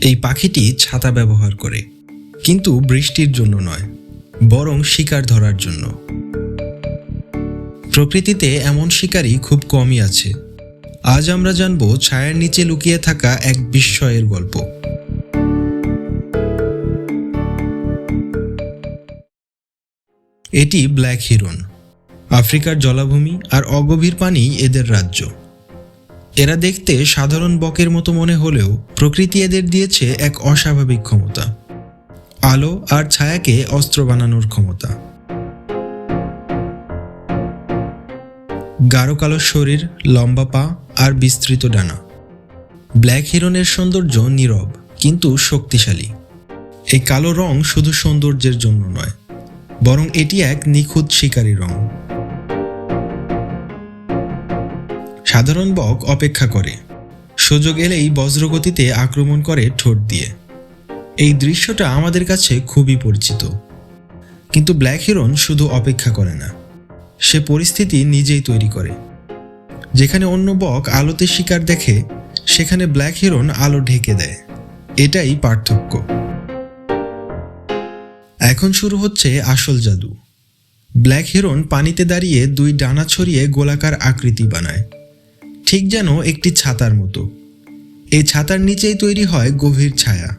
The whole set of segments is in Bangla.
এই পাখিটি ছাতা ব্যবহার করে, কিন্তু বৃষ্টির জন্য নয়, বরং শিকার ধরার জন্য। প্রকৃতিতে এমন শিকারী খুব কমই আছে। আজ আমরা জানব ছায়ার নিচে লুকিয়ে থাকা এক বিস্ময়ের গল্প। এটি ব্ল্যাক হিরন। আফ্রিকার জলাভূমি আর অগভীর পানি এদের রাজ্য। এরা দেখতে সাধারণ বকের মতো মনে হলেও প্রকৃতি এদের দিয়েছে এক অস্বাভাবিক ক্ষমতা, আলো আর ছায়াকে অস্ত্র বানানোর ক্ষমতা। গাঢ় কালো শরীর, লম্বা পা আর বিস্তৃত ডানা। ব্ল্যাক হিরনের সৌন্দর্য নীরব কিন্তু শক্তিশালী। এই কালো রং শুধু সৌন্দর্যের জন্য নয়, বরং এটি এক নিখুঁত শিকারী রং। সাধারণ বক অপেক্ষা করে, সুযোগ এলেই বজ্রগতিতে আক্রমণ করে ঠোঁট দিয়ে। এই দৃশ্যটা আমাদের কাছে খুবই পরিচিত। কিন্তু ব্ল্যাক হিরন শুধু অপেক্ষা করে না, সে পরিস্থিতি নিজেই তৈরি করে। যেখানে অন্য বক আলোতে শিকার দেখে, সেখানে ব্ল্যাক হিরন আলো ঢেকে দেয়। এটাই পার্থক্য। এখন শুরু হচ্ছে আসল জাদু। ব্ল্যাক হিরন পানিতে দাঁড়িয়ে দুই ডানা ছড়িয়ে গোলাকার আকৃতি বানায়, ঠিক যেন একটি ছাতার মতো। এই ছাতার নিচেই তৈরি হয় গভীর ছায়া।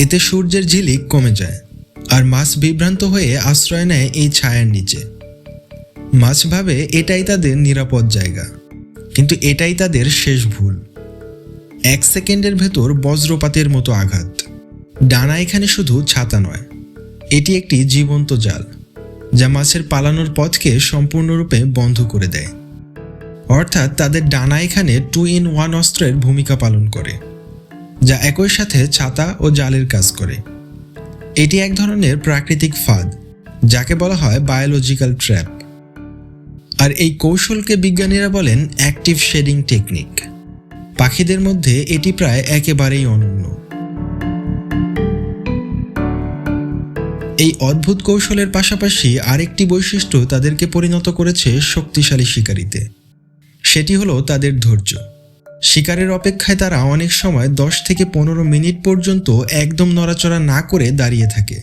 এতে সূর্যের ঝিলিক কমে যায়, আর মাছ বিভ্রান্ত হয়ে আশ্রয় নেয় এই ছায়ার নিচে। মাছ ভাবে এটাই তাদের নিরাপদ জায়গা, কিন্তু এটাই তাদের শেষ ভুল। 1 সেকেন্ডের ভেতর বজ্রপাতের মতো আঘাত। ডানা এখানে শুধু ছাতা নয়, এটি একটি জীবন্ত জাল, যা মাছের পালানোর পথকে সম্পূর্ণরূপে বন্ধ করে দেয়। অর্থাৎ তাদের ডানা এখানে 2 in 1 অস্ত্রের ভূমিকা পালন করে, যা একই সাথে ছাতা ও জালের কাজ করে। এটি এক ধরনের প্রাকৃতিক ফাঁদ, যাকে বলা হয় বায়োলজিক্যাল ট্র্যাপ। আর এই কৌশলকে বিজ্ঞানীরা বলেন অ্যাক্টিভ শেডিং টেকনিক। পাখিদের মধ্যে এটি প্রায় একেবারেই অনন্য। এই অদ্ভুত কৌশলের পাশাপাশি আরেকটি বৈশিষ্ট্য তাদেরকে পরিণত করেছে শক্তিশালী শিকারীতে। সেটি হলো তাদের ধৈর্য। শিকারের অপেক্ষায় তারা অনেক সময় 10 থেকে 15 মিনিট পর্যন্ত একদম নড়াচড়া না করে দাঁড়িয়ে থাকে,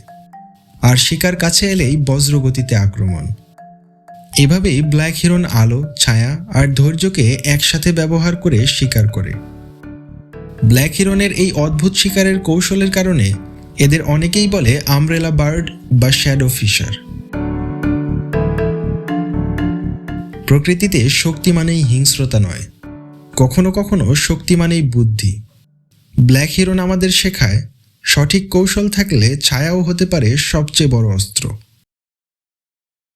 আর শিকার কাছে এলেই বজ্রগতিতে আক্রমণ। এভাবেই ব্ল্যাক হিরন আলো, ছায়া আর ধৈর্যকে একসাথে ব্যবহার করে শিকার করে। ব্ল্যাক হিরনের এই অদ্ভুত শিকারের কৌশলের কারণে এদের অনেকেই বলে আমব্রেলা বার্ড বা শ্যাডো ফিশার। প্রকৃতিতে শক্তি মানেই হিংস্রতা নয়, কখনো কখনো শক্তি মানেই বুদ্ধি। ব্ল্যাক হিরন আমাদের শেখায়, সঠিক কৌশল থাকলে ছায়াও হতে পারে সবচেয়ে বড় অস্ত্র।